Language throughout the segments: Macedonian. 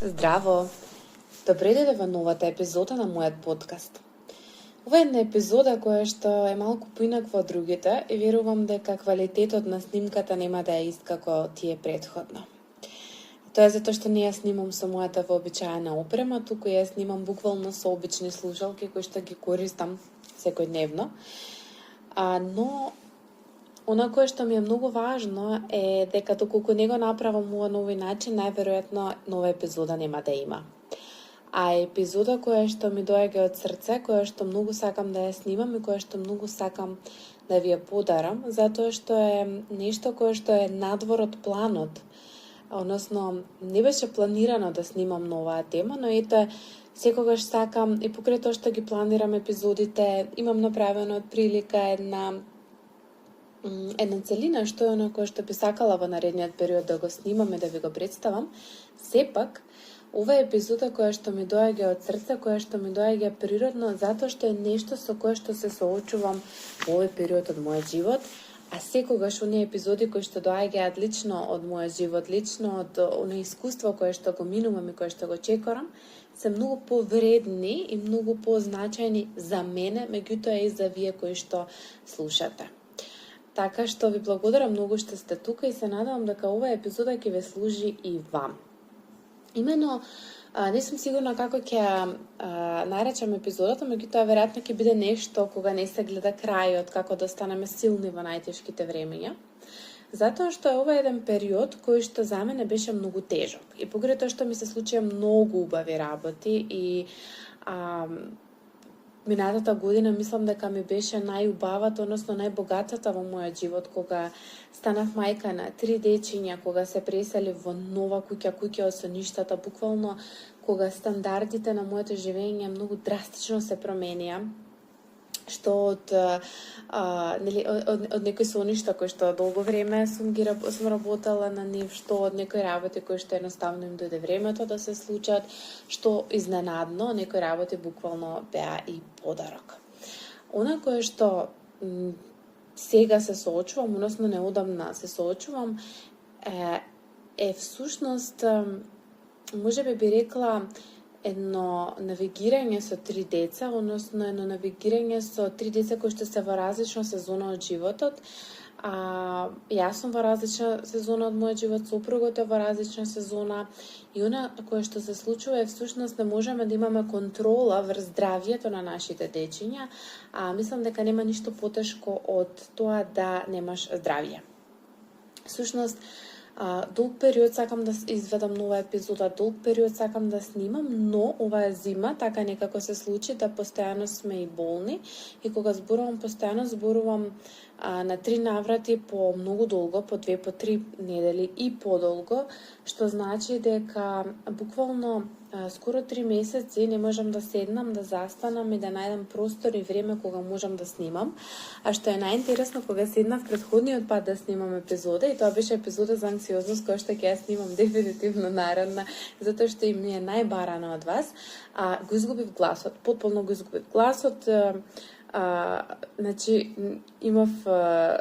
Здраво! Добре дојде во новата епизода на мојот подкаст. Ова е една епизода која што е малку поинаква од другите и верувам дека квалитетот на снимката нема да е ист како тие претходно. Тоа е затоа што не ја снимам со мојата вообичаена опрема, туку ја снимам буквално со обични слушалки кои што ги користам секојдневно. Но она кое што ми е многу важно е дека доколку не го направам ова на овој начин, најверојатно нова епизода нема да има. А епизода која што ми доаѓа од срце, која што многу сакам да ја снимам и која што многу сакам да ви ја подарам, затоа што е нешто кое што е надвор од планот. Односно, не беше планирано да снимам на оваа тема, но ете, секогаш сакам и покрај тоа што ги планирам епизодите, имам направено од прилика една целина што е оно кое што би сакала во наредниот период да го снимам и да ви го представам. Сепак, ова е епизода која што ми доаѓа од срце, која што ми доаѓа природно, затоа што е нешто со кое што се соочувам во овој период од мојот живот, а секогаш оние епизоди кои што доаѓаат лично од мојот живот, лично од оние искуство кое што го минувам и кое што го чекорам, се многу повредни и многу позначајни за мене, меѓутоа и за вие кои што слушате. Така што ви благодарам многу што сте тука и се надевам дека оваа епизода ќе ве служи и вам. Имено, не сум сигурна како ќе наречам епизодата, меѓутоа веројатно ќе биде нешто кога не се гледа крајот, како да станеме силни во најтешките времења. Затоа што ова е еден период кој што за мене беше многу тежок. И покрај тоа што ми се случија многу убави работи и минатата година мислам дека ми беше најубавата, односно најбогатата во мојот живот, кога станав мајка на 3 дечиња, кога се пресели во нова куќа од соништата, буквално кога стандардите на моето живење многу драстично се променија, што од некои соништа кои што долго време сум работела на нив, што од некои работи кои што едноставно им дојде времето да се случат, што изненадно некои работи буквално беа и подарок. Она кое што сега се соочувам, односно неодамна се соочувам, е всушност, можеби би рекла, едно навигирање со 3 деца, односно едно навигирање со 3 деца кои што се во различна сезона од животот. Јас сум во различна сезона од мојот живот, сопругот е во различна сезона и она кое што се случува е всушност не можеме да имаме контрола врз здравјето на нашите дечиња, мислам дека нема ништо потешко од тоа да немаш здравје. Всушност, долг период сакам да изведам нова епизода, долг период сакам да снимам, но оваа зима така некако се случи да постојано сме и болни и кога зборувам постојано, зборувам на 3 наврати по многу долго, по 2, по 3 недели и подолго, што значи дека буквално скоро 3 месеци не можам да седнам, да застанам и да најдам простор и време кога можам да снимам. А што е најинтересно, кога седнав претходниот пат да снимам епизода, и тоа беше епизода за анксиозност, која што ќе ја снимам дефинитивно наредна, затоа што им ми е најбарана од вас, го изгубив гласот, потполно го изгубив гласот. Значи, имав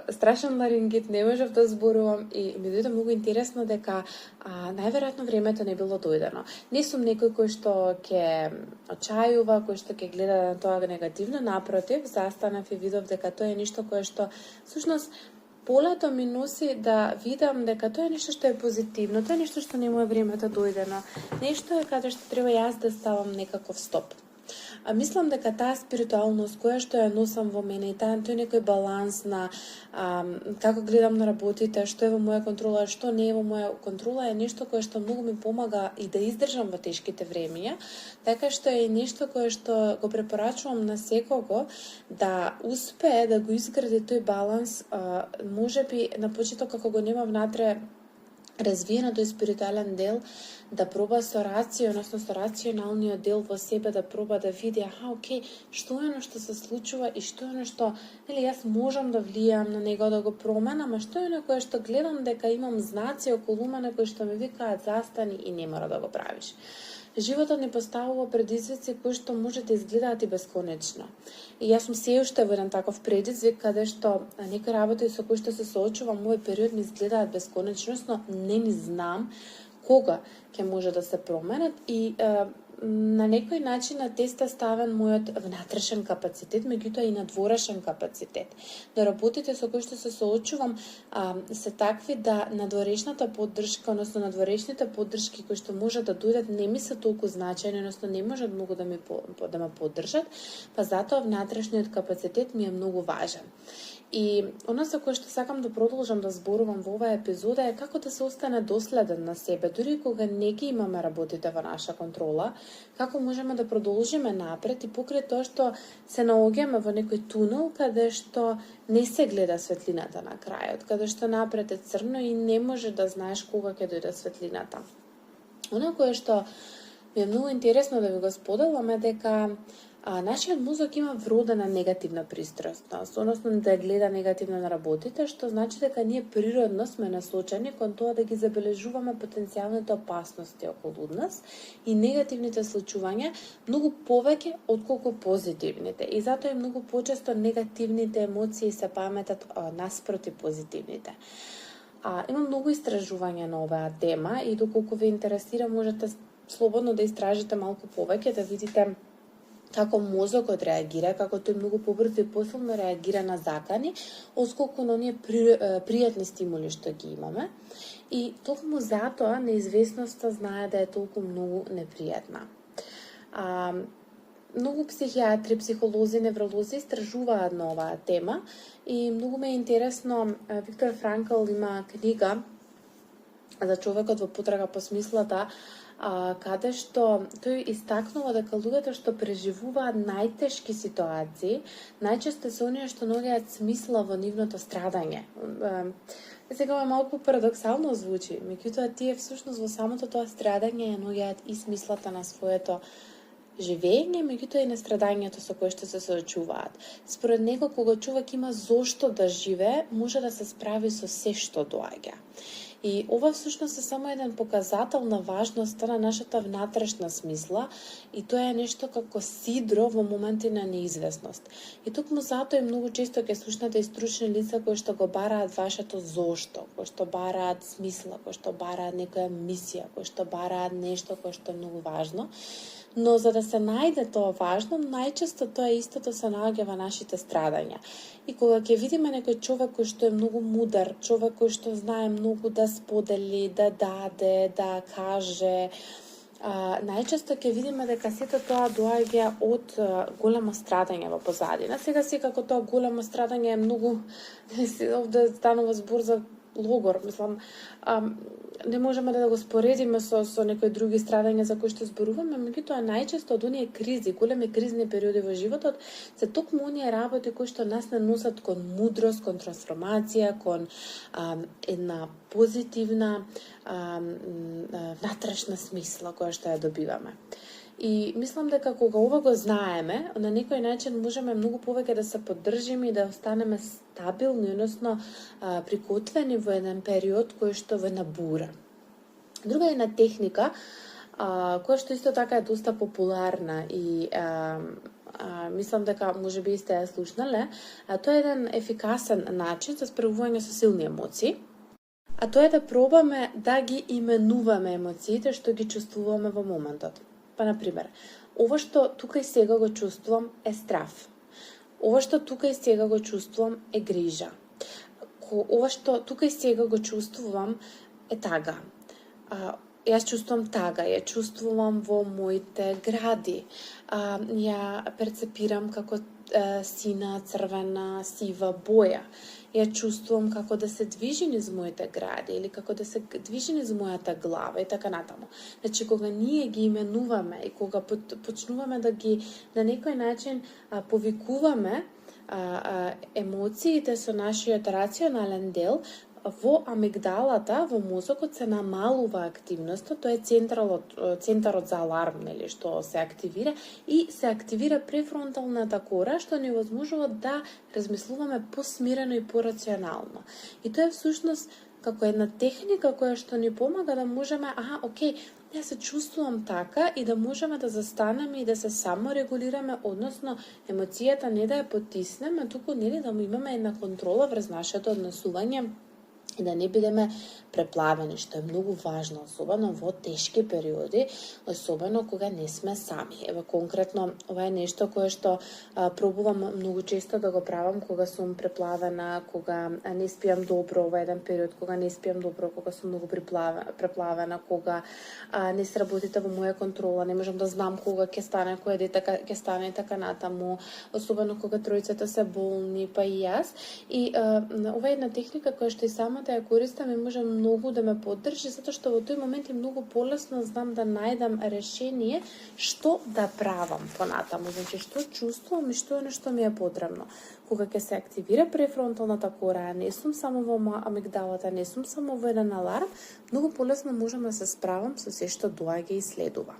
страшен ларингит, не можев да зборувам и ми дојде многу интересно дека најверојатно времето не било дојдено. Не сум некој кој што ќе очајува, кој што ќе гледа на тоа негативно, напротив, застанав и видов дека тоа е нешто кое што всушност полето ми носи да видам дека тоа е нешто што е позитивно, тоа е нешто што не му е времето дојдено, нешто е каде што треба јас да ставам некаков стоп. Мислам дека таа спиритуалност која што ја носам во мене и тој некој баланс на како гледам на работите, што е во моја контрола, што не е во моја контрола, е нешто кое што многу ми помага и да издржам во тешките времења, така што е нешто кое што го препорачувам на секого да успее да го изгради тој баланс, можеби на почеток како го нема внатре развиено тој спиритуален дел, да проба со рација, односно со рационалниот дел во себе да проба да види, окей, што е оно што се случува и што е оно што, јас можам да влијам на него да го променам, а што е оно кое што гледам дека имам знаци околу мене кои што ми викаат застани и не мора да го правиш. Животот ни поставува предизвици кои што може да изгледаат и бесконечно. И јас сум се уште во еден таков предизвик, каде што некои работи со кои што се соочувам овој период ми изгледаат бесконечно, но не ни знам кога ќе може да се променат и на некој начин на тест е ставен мојот внатрешен капацитет, меѓутоа и надворешен капацитет. Да работите со кои што се соочувам се такви да надворешната поддршка, односно надворешните поддршки кои што може да дојдат не ми се толку значајни, односно не можат многу да ме поддржат, па затоа внатрешниот капацитет ми е многу важен. И оно за кое што сакам да продолжам да зборувам во оваа епизода е како да се остане доследен на себе, дури кога не ги имаме работите во наша контрола, како можеме да продолжиме напред и покрај тоа што се наоѓаме во некој тунел каде што не се гледа светлината на крајот, каде што напред е црно и не може да знаеш кога ќе дојде светлината. Оно кое што ми е многу интересно да ви го споделам е дека нашиот мозок има вродена негативна пристрасност, односно да гледа негативно на работите, што значи дека ние природно сме насочени кон тоа да ги забележуваме потенцијалните опасности околу нас и негативните случувања многу повеќе отколку позитивните. И затоа и многу почесто негативните емоции се паметат наспроти позитивните. Има многу истражувања на оваа тема и доколку ве интересира можете слободно да истражите малку повеќе, да видите како мозокот реагира, како тој многу побрзо и посилно реагира на закани, отколку на оние пријатни стимули што ги имаме. И токму затоа неизвестноста знае да е толку многу непријатна. Многу психијатри, психолози, невролози истражуваат на оваа тема и многу ме е интересно, Виктор Франкл има книга за човекот во потрага по смислата, каде што тој истакнува дека луѓето што преживуваат најтешки ситуации, најчесто се оние што наоѓаат смисла во нивното страдање. Сега малку парадоксално звучи, меѓутоа тие всушност во самото тоа страдање ја наоѓаат и смислата на своето живење, меѓутоа и на страдањето со кое што се соочуваат. Според него, кога човек има зошто да живее, може да се справи со се што доаѓа. И ова всушност е само еден показател на важноста на нашата внатрешна смисла и тоа е нешто како сидро во моменти на неизвестност. И токму затоа и многу често ќе слушнете и стручни лица кои што го бараат вашето зошто, кои што бараат смисла, кои што бараат некоја мисија, кои што бараат нешто кое што е многу важно. Но за да се најде тоа важно, најчесто тоа истото се наоѓа во нашите страдања. И кога ќе видиме некој човек кој што е многу мудар, човек кој што знае многу да сподели, да даде, да каже, најчесто ќе видиме дека сето тоа доаѓа од големо страдање во позадина. Сега секако тоа големо страдање е многу, овде станува збор за логор, мислам, не можеме да го споредиме со некои други страдања за кои што зборуваме, меѓутоа најчесто од оние кризи, големи кризни периоди во животот, се токму оние работи кои што нас не носат кон мудрост, кон трансформација, кон една позитивна внатрешна смисла која што ја добиваме. И мислам дека кога ова го знаеме, на некој начин можеме многу повеќе да се поддржиме и да останеме стабилни, односно приготвени во еден период кој што ве набура. Друга една техника, која што исто така е доста популарна и мислам дека можеби сте ја слушнале, тоа е еден ефикасен начин за справување со силни емоции. А тоа е да пробаме да ги именуваме емоциите што ги чувствуваме во моментот. Па, например, ова што тука и сега го чувствувам е страв. Ова што тука и сега го чувствувам е грижа. Ова што тука и сега го чувствувам е тага. Јас чувствувам тага, ја чувствувам во моите гради. Ја перцепирам како сина, црвена, сива боја. Ја чувствувам како да се движи низ моите гради или како да се движи низ мојата глава и така натаму. Значи, кога ние ги именуваме и кога почнуваме да ги на некој начин повикуваме емоциите со нашиот рационален дел, во амигдалата, во мозокот се намалува активноста, тоа е центарот за аларм, нели, што се активира и се активира префронталната кора, што ни возможува да размислуваме посмирено и порационално. И тоа е всушност како една техника која што ни помага да можеме, окей, јас се чувствувам така и да можеме да застанеме и да се саморегулираме, односно емоцијата не да ја потиснеме, туку нели да имаме една контрола врз нашето однесување и да не бидеме преплавени, што е многу важно, особено во тешки периоди, особено кога не сме сами. Ева конкретно, ова е нешто кое што пробувам многу често да го правам кога сум преплавена, кога не спиам добро во еден период, кога не спиам добро, кога сум многу преплавена, кога не сработите во моја контрола, не можам да знам кога ќе стане, кој дете ќе стане така натаму, особено кога тројцата се болни, па и јас. И ова е една техника која што и самата ја користам и може многу да ме поддржи, затоа што во тој момент е многу полесно знам да најдам решение што да правам понатаму, значи што чувствувам и што е нешто ми е потребно. Кога ќе се активира префронталната кора, не сум само во амигдалата, не сум само во еден аларм, многу полесно можам да се справам со се што доаѓа и следува.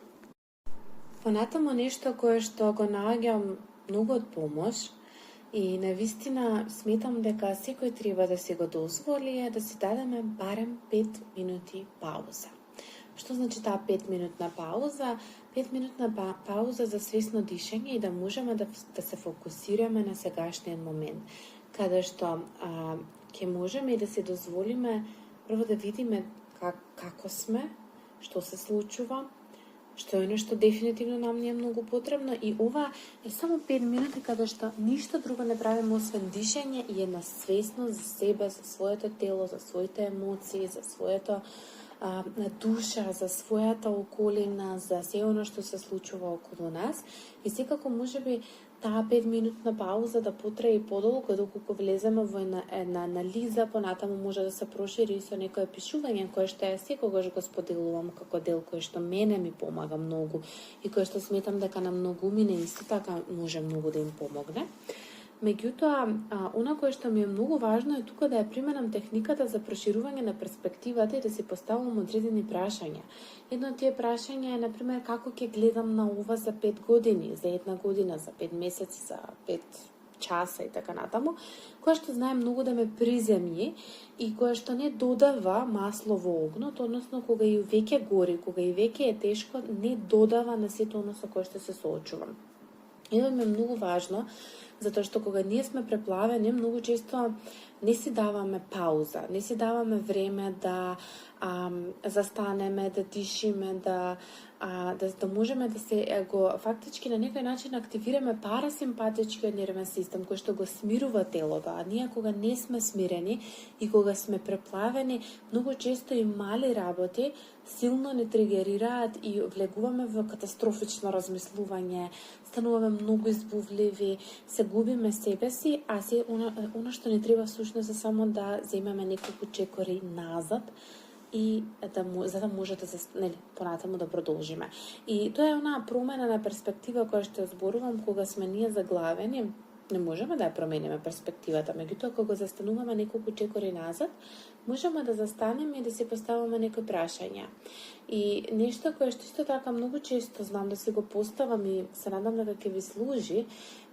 Понатаму нешто кое што го наоѓам многу од помош, и навистина сметам дека секој треба да си го дозволи е да си дадеме барем 5 минути пауза. Што значи таа 5 минутна пауза? 5 минутна пауза за свесно дишење и да можеме да се фокусираме на сегашниот момент, каде што ќе можеме и да си дозволиме прво да видиме како сме, што се случува, што е нешто дефинитивно нам не е многу потребно, и ова е само 5 минути каде што ништо друго не правиме освен дишење и една свесност за себе, за своето тело, за своите емоции, за своето душа, за својата околина, за се оно што се случува околу нас. И секако можеби таа 5 минутна пауза да потрае и подолго, доколку влеземе во една анализа, понатаму може да се прошири и со некое пишување кое што ја секогаш го споделувам како дел кој што мене ми помага многу и кој што сметам дека на многумина исто така може многу да им помогне. Меѓутоа, она кое што ми е многу важно е тука да ја применам техниката за проширување на перспективата и да си поставам одредени прашања. Едно од тие прашања е, например, како ќе гледам на ова за 5 години, за 1 година, за 5 месеци, за 5 часа и така натаму, која што знае многу да ме приземји и која што не додава масло во огнот, односно кога и веќе гори, кога и веќе е тешко, не додава на сето оно со кое што се соочувам. И ова ми е многу важно, затоа што кога ние сме преплавени, многу често не си даваме пауза, не си даваме време да застанеме, да дишиме, да можеме да се фактички на некој начин активираме парасимпатичкиот нервен систем кој што го смирува телото, а ние кога не сме смирени и кога сме преплавени, многу често и мали работи силно не тригерираат и влегуваме во катастрофично размислување, стануваме многу избувливи, се губиме себе си, а се она што не треба всушност е само да земеме неколку чекори назад и за да може да понатаму да продолжиме. И тоа е онаа промена на перспектива која што зборувам кога сме ние заглавени. Не можеме да ја промениме перспективата, меѓутоа кога застануваме неколку чекори назад, можеме да застанеме и да си поставаме некои прашања. И нешто кое што исто така многу често знам да си го поставам и се надам дека ќе ви служи,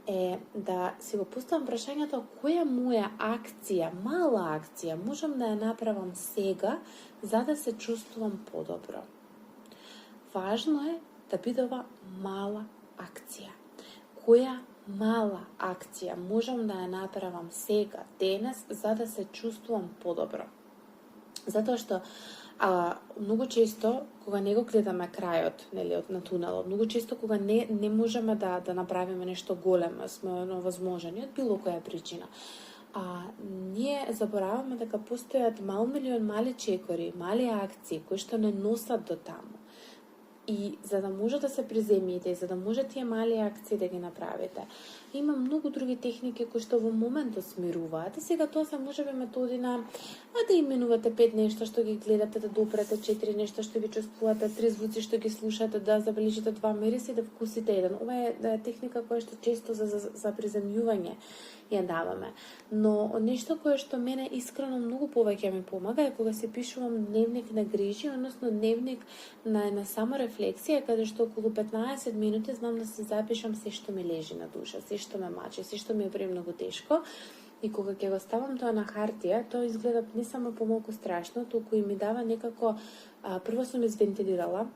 е да си го поставам прашањето која моја акција, мала акција, можам да ја направам сега за да се чувствувам подобро. Важно е да биде ова мала акција. Која мала акција можам да ја направам сега, денес, за да се чувствувам подобро. Затоа што многу често кога не го гледаме крајот, на тунелот, многу често кога не можеме да направиме нешто големо, сме невозможни од било која причина. Ние забораваме дека постојат милион мали чекори, мали акции кои што не носат до таму. И за да може да се приземите, за да може тие мали акции да ги направите, има многу други техники кои што во моментот смируваат. И сега тоа се можеби методи на да именувате 5 нешта што ги гледате, да допрете 4 нешта што ги чувствувате, 3 звуци што ги слушате, да забележите 2 мириси и да вкусите еден. Ова е техника која што често за приземјување ја даваме. Но нешто кое што мене искрено многу повеќе ми помага е кога се пишувам дневник на грижи, односно дневник на една саморефлексија, каде што околу 15 минути знам да се запишам се што ми лежи на душа, се што ме мачи, се што ми е премногу тешко. И кога ќе го ставам тоа на хартија, тоа изгледа не само помалку страшно, туку и ми дава некако, прво сум извентилирала,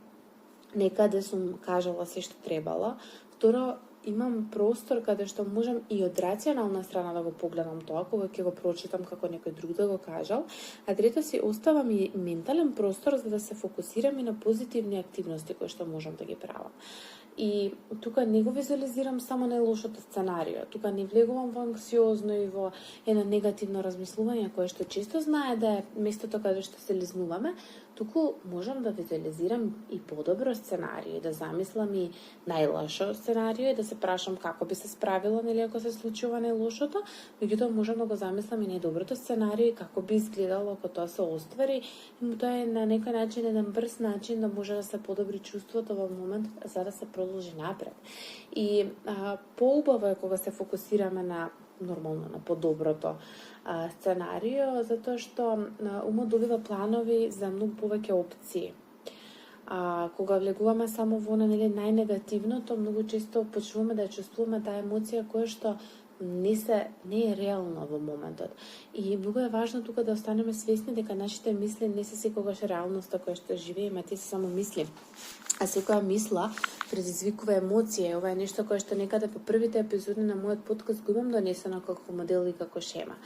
некаде сум кажала се што требало, второ, имам простор каде што можам и од рационална страна да го погледам тоа, кога ќе го прочитам како некој друг да го кажал, а трето си оставам и ментален простор за да се фокусирам и на позитивни активности кои што можам да ги правам. И тука не го визуализирам само најлошото сценарио, тука не влегувам во анксиозно и во едно негативно размислување кое што често знае да е местото каде што се лизнуваме, туку можам да визуализирам и подобро сценарио, да замислам и најлошо сценарио и да се прашам како би се справила, нели, ако се случува најлошото, меѓутоа можам да го замислам и најдоброто сценарио и како би изгледало ако тоа се оствари, и тоа е на некој начин еден брз начин да може да се подобри чувството во момент за да се продолжи напред. И поубаво е кога се фокусираме на нормално на подоброто сценарио, затоа што умот добива планови за многу повеќе опции. Кога влегуваме само во нели најнегативното, многу често почнуваме да чувствуваме таа емоција која што не е реална во моментот. И многу е важно тука да останеме свесни дека нашите мисли не се секогаш реалноста која што живееме, тие се само мисли. А секоја мисла предизвикува емоција. Ова е нешто кое што некаде по првите епизоди на мојот подкаст го имам донесено како модел и како шема.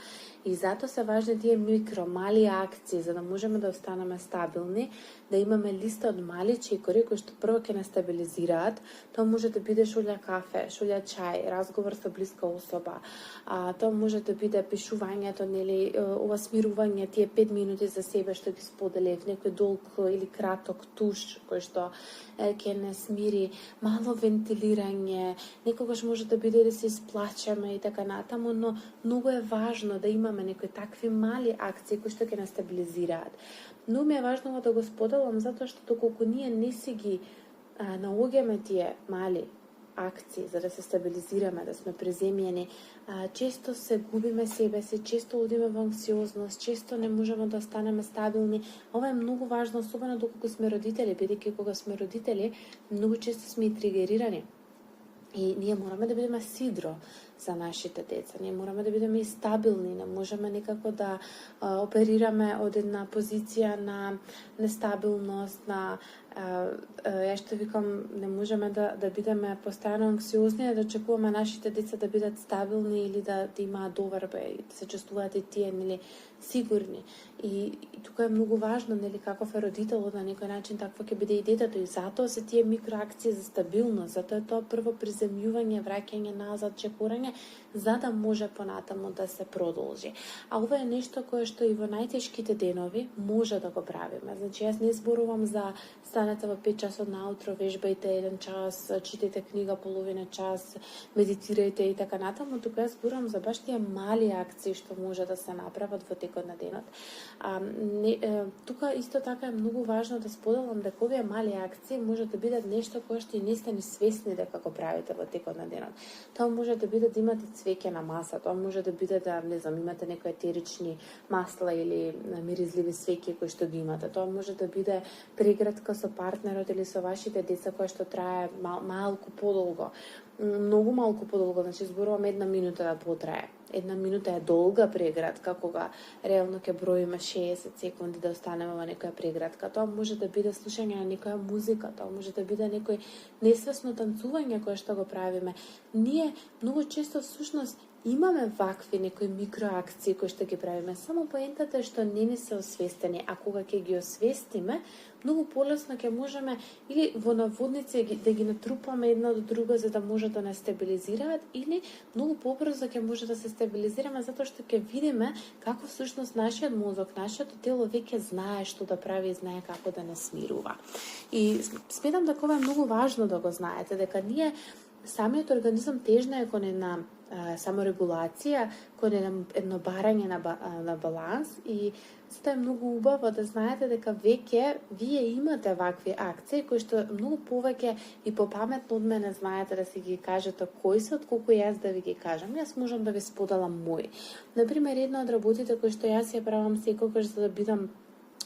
И затоа се важни тие микро, мали акции, за да можеме да останеме стабилни, да имаме листа од мали чекори кои што прво ќе нас стабилизираат. Тоа може да биде шолја кафе, шолја чај, разговор со блиска особа. Тоа може да биде пишувањето, нели, ова смирување, тие 5 минути за себе што ги споделев, некој долг или краток туш кој што ќе не смири, мало вентилирање, некогаш може да биде да се исплачеме и така натаму, но многу е важно да имаме некои такви мали акции кои што ќе нас стабилизираат. Но ми е важно да го споделам затоа што доколку ние не си ги наоѓаме тие мали акции за да се стабилизираме, да сме приземјени, често се губиме себе си, често одиме во анксиозност, често не можеме да останеме стабилни. Ова е многу важно, особено доколку сме родители, бидејќи кога сме родители, многу често сме и тригерирани. И ние мораме да бидеме сидро за нашите деца. Ние мораме да бидеме и стабилни, не можеме никако да оперираме од една позиција на нестабилност, на ја што викам, не можеме да бидеме постојано анксиозни, да очекуваме нашите деца да бидат стабилни или да имаат доверба и да се чувствуваат и тие, нели, сигурни. И тука е многу важно, нели, каков е родителот, на некој начин такво ќе биде и детето, и затоа се тие микроакции за стабилност, затоа е тоа прво приземјување, враќање назад, чекорање, за да може понатаму да се продолжи. А ова е нешто кое што и во најтешките денови може да го правиме. Значи, јас не зборувам за станете во 5 часот наутро, вежбајте 1 час, читајте книга половина час, медитирајте и така натаму, тука јас зборувам за баш тие мали акции што може да се направат во текот на денот. Тука исто така е многу важно да споделам дека овие мали акции може да бидат нешто кое што и не сте ни свесни дека го правите во текот на денот. Тоа може да биде да имате цвеќе на маса, тоа може да биде да, не знам, имате некои етерични масла или миризливи свеќи кои што ги имате. Тоа може да биде прегратка со партнерот или со вашите деца која што трае малку подолго. Многу малку подолго, значи зборувам 1 минута да потрае. 1 минута е долга прегратка, кога реално ќе броиме 60 секунди да останеме во некоја прегратка. Тоа може да биде слушање на некоја музика, тоа може да биде некој несвесно танцување кое што го правиме. Ние многу често всушност имаме вакви некои микроакции кои што ги правиме, само поентата е што не ни се освестени, а кога ќе ги освестиме, многу полесно ќе можеме или во наводници да ги натрупаме една до друга за да може да нас стабилизираат, или многу побрзо ќе може да се стабилизираме затоа што ќе видиме како всушност нашиот мозок, нашето тело веќе знае што да прави и знае како да не смирува. И сметам дека ова е многу важно да го знаете, дека ние самиот организам тежне кон една саморегулација, кон едно барање на баланс, и затоа е многу убаво да знаете дека веќе вие имате вакви акции кои што многу повеќе и попаметно од мене знаете да си ги кажете кои се, отколку јас да ви ги кажам. Јас можам да ви споделам мои. Например, една од работите кои што јас ја правам секогаш за да бидам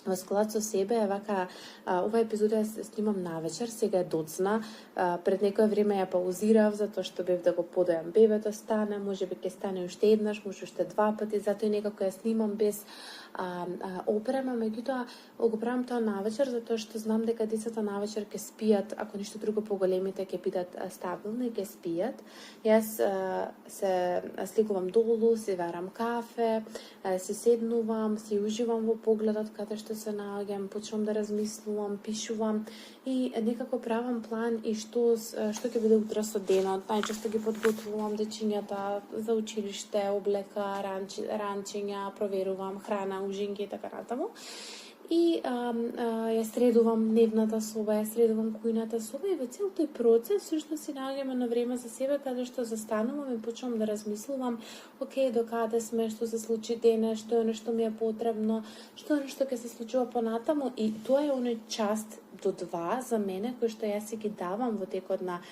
во склад со себе е вака, ова епизода ја снимам навечер, сега е доцна, пред некое време ја паузирав затоа што бев да го подојам бебето, стане, можеби ќе стане уште еднаш, може уште 2 пати, затоа и некако ја снимам без опрема, меѓутоа го правам тоа навечер затоа што знам дека децата навечер ќе спијат, ако ништо друго поголемите ќе бидат стабилни, ќе спијат. Јас се сликувам долу, си варам кафе, си седнувам, си уживам во погледот каде што се наоѓам, почнувам да размислувам, пишувам и некако правам план и што ќе биде утре со денот. Најчесто ги подготвувам дечињата за училиште, облека, ранчења, проверувам храна, ужинки и така натаму. И ја средувам дневната соба, ја средувам кујната соба и во цел тој процес всушност си наоѓам на време за себе каде што застанувам и почнувам да размислувам, окей, до каде сме, што се случи денес, што е нешто ми е потребно, што е нешто ќе се случува понатаму и тоа е оној част до 2 за мене кој што јас си ги давам во текот на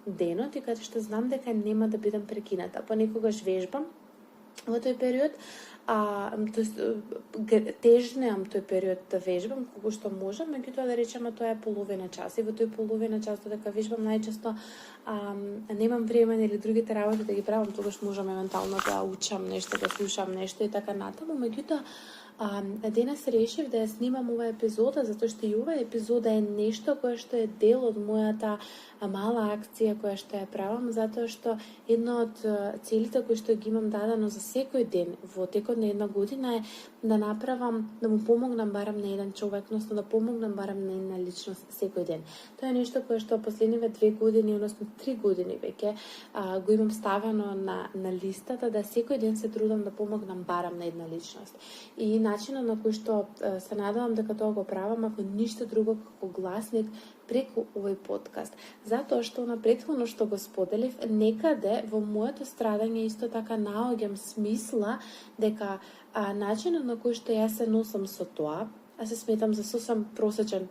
денот и каде што знам дека нема да бидам прекината. Понекогаш вежбам во тој период, тежнеам тој период да вежбам колку што можам, меѓутоа да речеме тоа е половина час и во тој половина час додека вежбам најчесто немам време или другите работи да ги правам, тогаш можам евентуално да учам нешто, да слушам нешто и така натаму, меѓутоа денес решив да ја снимам ова епизода затоа што и ова епизода е нешто кое што е дел од мојата мала акција која што ја правам, затоа што една од целите кои што ги имам дадено за секој ден во текот на една година е да направам, да му помогнам барам на еден човек, односно да помогнам барам на една личност секој ден. Тоа е нешто кое што последниве 2 години, односно 3 години веќе го имам ставено на листата да секој ден се трудам да помогнам барам на една личност. И начинот на кој што се надевам дека тоа го правам, ако ништо друго како гласник преку овој подкаст. Затоа што на претходно што го споделив, некаде во моето страдање исто така наоѓам смисла дека начинот на кој што јас се носам со тоа, а се сметам за сосем просечен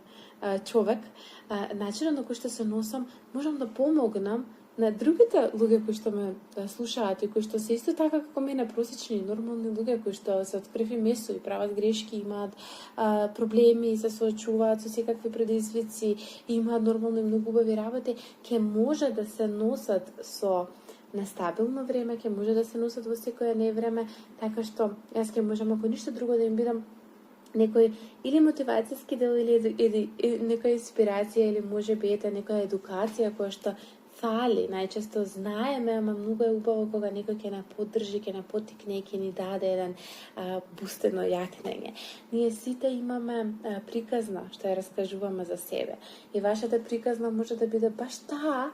човек, начинот на кој што се носам, можам да помогнам на другите луѓе кои што ме слушаат и кои што се исто така како мене просечни и нормални луѓе кои што се од крв и месо и прават грешки, имаат проблеми и се соочуваат со секакви предизвици и имаат нормално и многу убави работи, ќе може да се носат со нестабилно време, ќе може да се носат во секое невреме, така што јас ќе можам ако ништо друго да им бидам некој или мотивацијски дел или некоја инспирација или можеби ете некоја едукација која што фали, најчесто знаеме, ама многу е убаво кога некој ќе не поддржи, ќе не потикне, ќе ни даде еден бустено јакнење. Ние сите имаме приказна што ја раскажуваме за себе. И вашата приказна може да биде баш таа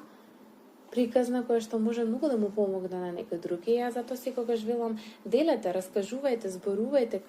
приказна која што може многу да му помогне на некој друг. И јас затоа секогаш велам, делете, раскажувајте, зборувајте,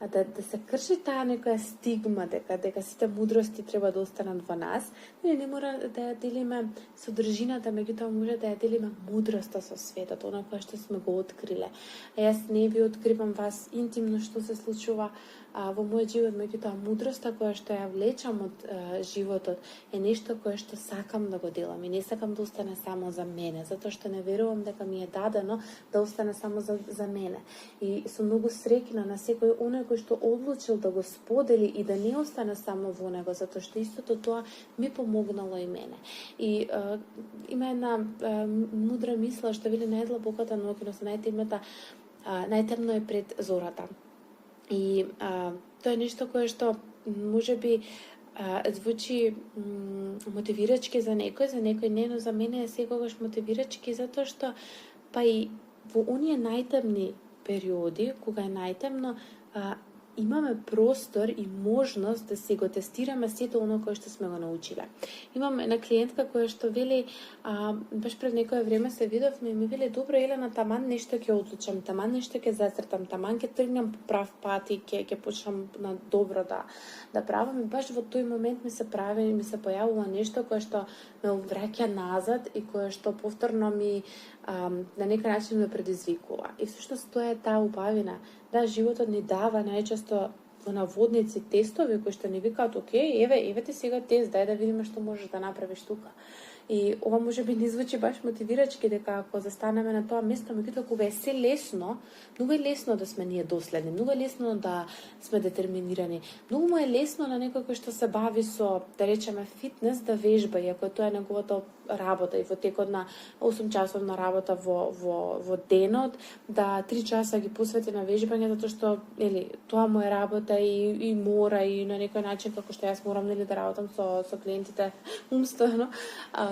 да се крши таа некоја стигма дека сите мудрости треба да останат во нас. Не мора да ја делиме содржината, меѓутоа може да ја делиме мудроста со светот, она кое што сме го откриле. Јас не ви откривам вас интимно што се случува во мојот живот, меѓутоа мудроста која што ја влечам од животот е нешто кое што сакам да го делам и не сакам да остане само за мене, затоа што не верувам дека ми е дадено да остане само за мене. И сум многу среќна на секој оној кој што одлучил да го сподели и да не остане само во него, затоа што истото тоа ми помогнало и мене. И има една мудра мисла што вели најдлабоката ноќ, односно најтемно е пред зората. И тоа е нешто кое што можеби звучи мотивирачки за некој не, но за мене е секогаш мотивирачки затоа што па и во оние најтемни периоди, кога е најтемно, имаме простор и можност да си го тестираме сето оно кое што сме го научиле. Имам една клиентка која што вели, баш пред некое време се видовме и ми вели, добро Елена, таман нешто ќе одлучам, таман нешто ќе зацртам, таман ќе тргнам по прав пат и ќе почнам на добро да правам. И баш во тој момент ми се појавува нешто кое што ме враќа назад и кое што повторно ми на некој начин ме предизвикува. И всушност тоа е таа убавина. Да, животот ни дава најчесто во наводници тестови кои што ни викаат, окей, еве ти сега тест, дај да видиме што можеш да направиш тука. И ова можеби не звучи баш мотивирачки дека ако застанеме на тоа место, меѓутоа кога е се лесно, многу е лесно да сме ние доследни, многу е лесно да сме детерминирани. Многу му е лесно на некој кој што се бави со, да речеме, фитнес да вежба, иако тоа е неговата работа и во текот на 8 часовна работа во денот, да 3 часа ги посвети на вежбање, затоа што тоа му е работа и мора и на некој начин како што јас морам да работам со клиентите умствено,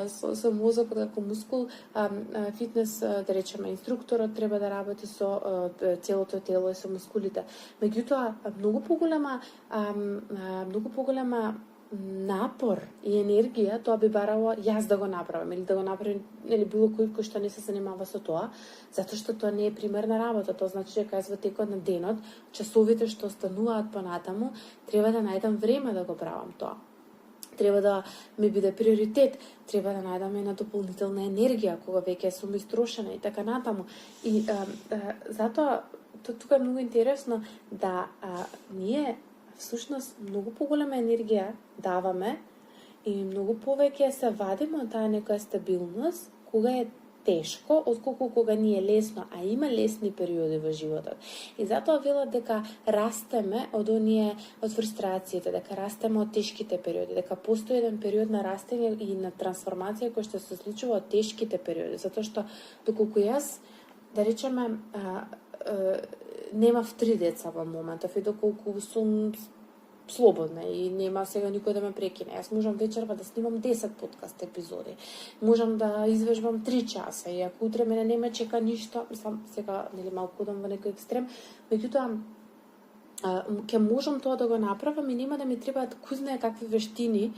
со мозокот како мускул, фитнес, да речеме, инструкторот треба да работи со целото тело и со мускулите. Меѓутоа, многу поголема напор и енергија тоа би барало јас да го направам или да го направи било кој што не се занимава со тоа, затоа што тоа не е примерна работа. Тоа значи дека јас во текот на денот, часовите што остануваат понатаму, треба да најдам време да го правам тоа. Треба да ми биде приоритет, треба да најдам една дополнителна енергија кога веќе сум истрошена и така натаму. И затоа тука е многу интересно да ние всушност многу поголема енергија даваме и многу повеќе се вадиме од таа некоја стабилност кога е тешко, отколку кога ни е лесно, а има лесни периоди во животот. И затоа велат дека растеме од фрустрациите, дека растеме од тешките периоди, дека постои еден период на растење и на трансформација кој што се случува од тешките периоди, затоа што доколку јас, да речеме, немав 3 деца во моментов и доколку сум слободна и нема сега никој да ме прекине. Јас можам вечерва да снимам 10 подкаст епизоди. Можам да извежбам 3 часа и ако утре мене не ме чека ништо, сам сега малку одам во некој екстрем, меѓутоа ќе можам тоа да го направам и нема да ми требаат кој знае какви вештини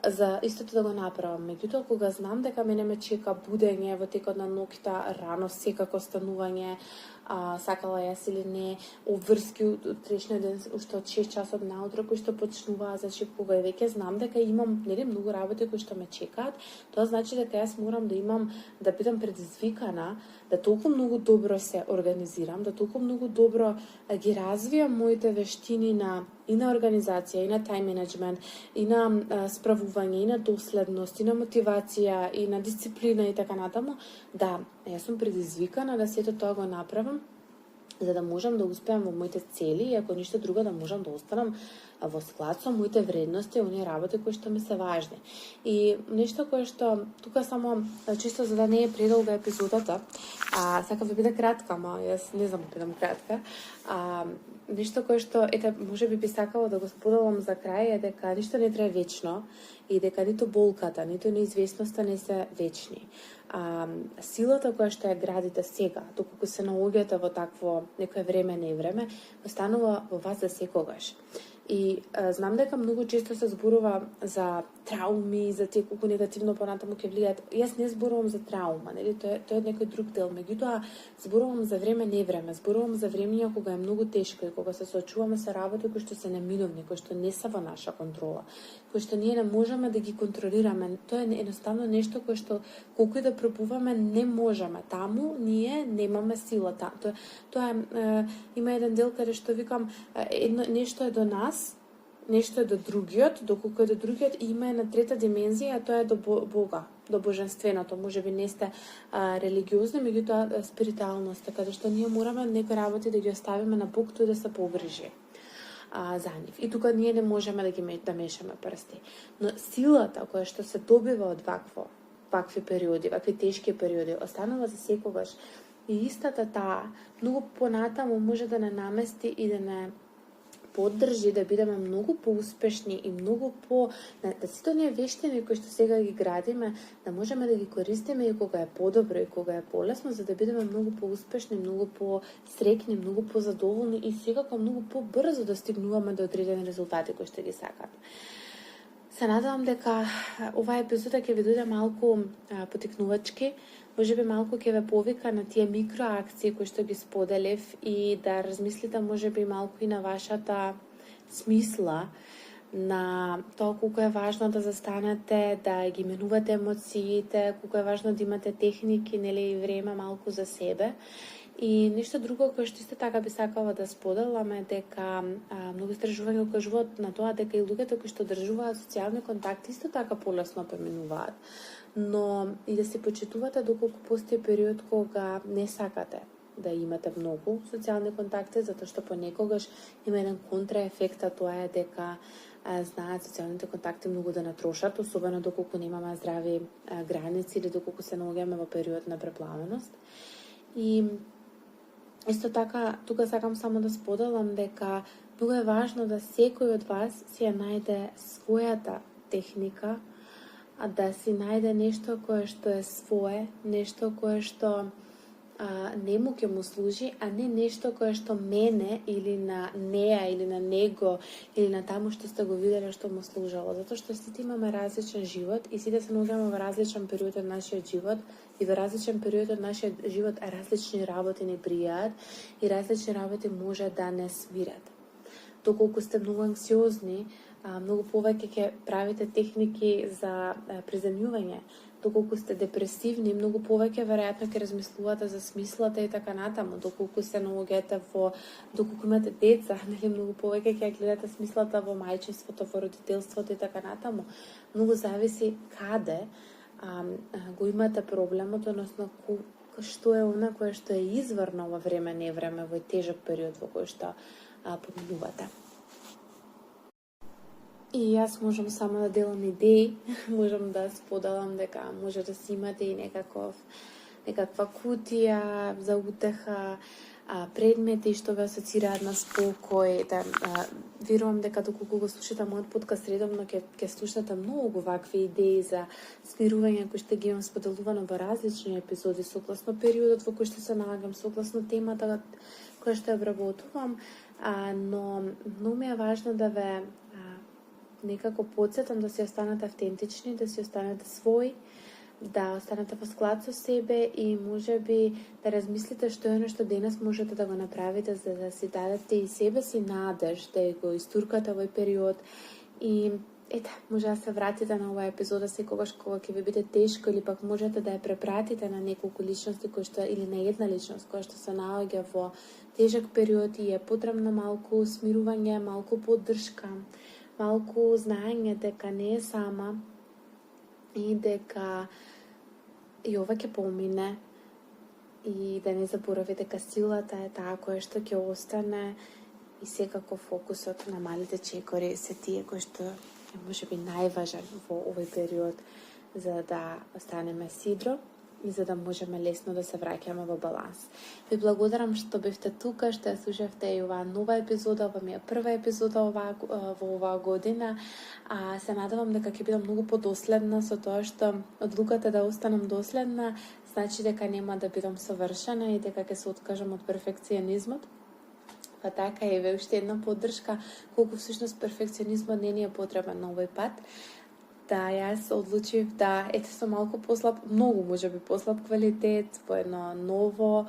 за истото да го направам. Меѓутоа кога знам дека мене ме чека будење во текот на ноќта, рано секако станување, сакала јас или не, обврски утрешниот ден уште од 6 часот наутро кои што почнуваа, значи кога веќе знам дека имам многу работи кои што ме чекаат, тоа значи дека јас морам да бидам предизвикана да толку многу добро се организирам, да толку многу добро ги развијам моите вештини и на организација, и на тајм менеджмент, и на справување, и на доследност, и на мотивација, и на дисциплина и така натаму, да, јас сум предизвикана да сето тоа го направам, за да можам да успеам во моите цели и ако ништо друго да можам да останам во склад со моите вредности и оние работи кои што ми се важни. И нешто кое што тука само чисто за да не е предолга епизодата, сакам да биде кратка, ама јас не знам да бидам кратка. Нешто кое што можеби би сакала да го споделам за крај е дека ништо не трае вечно и дека ниту болката, ниту неизвестноста не се вечни. Силата која што ја градите сега, доколку се наоѓате во такво некое време, не време, останува во вас за секогаш. И знам дека многу често се зборува за трауми, за тие колку негативно понатаму ќе влијаат. Јас не зборувам за траума, нели? Тоа е некој друг дел, меѓутоа зборувам за време, не време. Зборувам за времења кога е многу тешко и кога се соочуваме со работи кои што се неминовни, кои што не се во наша контрола, кои што ние не можеме да ги контролираме. Тоа е едноставно нешто кое што колку и да пробуваме не можеме. Таму ние немаме сила. Тоа има еден дел каде што викам нешто е до нас, нешто е до другиот, доколку е до другиот има една трета димензија, а тоа е до Бога, до божественото. Можеби не сте религиозни, меѓутоа спиритуалноста, каде што ние мораме некои работи да ги оставиме на Бог, тој да се погрижи за нив. И тука ние не можеме да мешаме прсти. Но силата која што се добива од вакви периоди, вакви тешки периоди, останува за секогаш. И истата таа многу понатаму може да не намести и да не поддржи да бидеме многу поуспешни и многу да сите оние вештини кои што сега ги градиме, да можеме да ги користиме и кога е подобро и кога е полесно, за да бидеме многу поуспешни, многу посрекни, многу позадоволни и секако многу побрзо да стигнуваме до одредени резултати кои што ги сакаме. Се надевам дека оваа епизода ќе ви дојде малку потикнувачки, можеби малку ќе ве повика на тие микроакции кои што ги споделив и да размислите можеби малку и на вашата смисла на тоа колку е важно да застанете, да ги менувате емоциите, колку е важно да имате техники, нели, и време малку за себе. И нешто друго кое што исто така би сакала да споделам е дека многу истражувања укажуваат на тоа дека и луѓето кои што одржуваат социјални контакти исто така полесно преминуваат. Но и да се почитувате доколку постои период кога не сакате да имате многу социјални контакти, затоа што понекогаш има еден контраефект, а тоа е дека знаат социјалните контакти многу да натрошат, особено доколку немаме здрави граници или доколку се наоѓаме во период на преплавеност. И исто така, тука сакам само да споделам дека многу е важно да секој од вас си ја најде својата техника, а да си најде нешто кое што е свое, нешто кое што нему ќе му служи, а не нешто кое што мене или на неа или на него или на таму што сте го виделе што му служало. Затоа што сите имаме различен живот и сите се наоѓаме во различен период од нашиот живот и во различен период од нашиот живот различни работи ни пријаат и различни работи може да не свират. Доколку сте многу анксиозни, многу повеќе ќе правите техники за приземјување. Доколку сте депресивни, многу повеќе веројатно ќе размислувате за смислата и така натаму. Доколку се наоѓате доколку имате деца, нели, многу повеќе ќе гледате смислата во мајчинството, во родителството и така натаму. Многу зависи каде го имате проблемот, односно што е она кое што е изврно во време невреме, во тежок период во кој што поминувате. И јас можам само да делам идеи, можам да споделам дека може да си имате и некаква кутија за утеха, предмети што ве асоцираат на спокој. Верувам дека доколку го слушате мојот подкаст редовно, ќе слушате многу вакви идеи за смирување кои што ги имам споделувано во различни епизоди, согласно периодот во кој што се наоѓам, согласно темата која што ја обработувам, но многу ми е важно да ве некако подсетам да си останете автентични, да си останете свој, да останете во склад со себе и можеби да размислите што е нешто денес можете да го направите за да си дадете и себе си надеж, да го истуркате овој период и може да се вратите на оваа епизода секогаш кога ќе ви биде тешко или пак можете да ја препратите на неколку личности кои што или на една личност која што се наоѓа во тежок период и е потребно малку смирување, малку поддршка, малку знаење дека не е сама и дека и ова ќе помине и да не заборави дека силата е таа која што ќе остане и секако фокусот на малите чекори се тие кои што е можеби најважен во овој период за да останеме сидро и за да можеме лесно да се враќаме во баланс. Ви благодарам што бевте тука, што ја слушавте и оваа нова епизода, ова ми е прва епизода во оваа година. Се надевам дека ќе бидам многу подоследна со тоа што одлуката да останам доследна, значи дека нема да бидам совршена и дека ќе се откажам од перфекционизмот. Па така еве уште една поддршка колку всушност перфекционизмот не ни е потребен на овој пат. Да, јас одлучив да со малку послаб, многу можеби послаб квалитет, по едно ново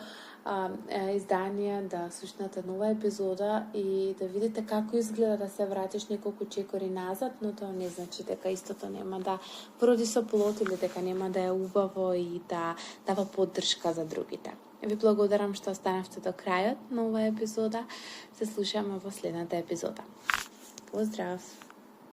издание, да слушнете нова епизода и да видите како изгледа да се вратиш неколку чекори назад, но тоа не значи дека истото нема да породи со плод или дека нема да е убаво и да дава поддршка за другите. Ви благодарам што останавте до крајот на оваа епизода. Се слушаме во следната епизода. Поздрав!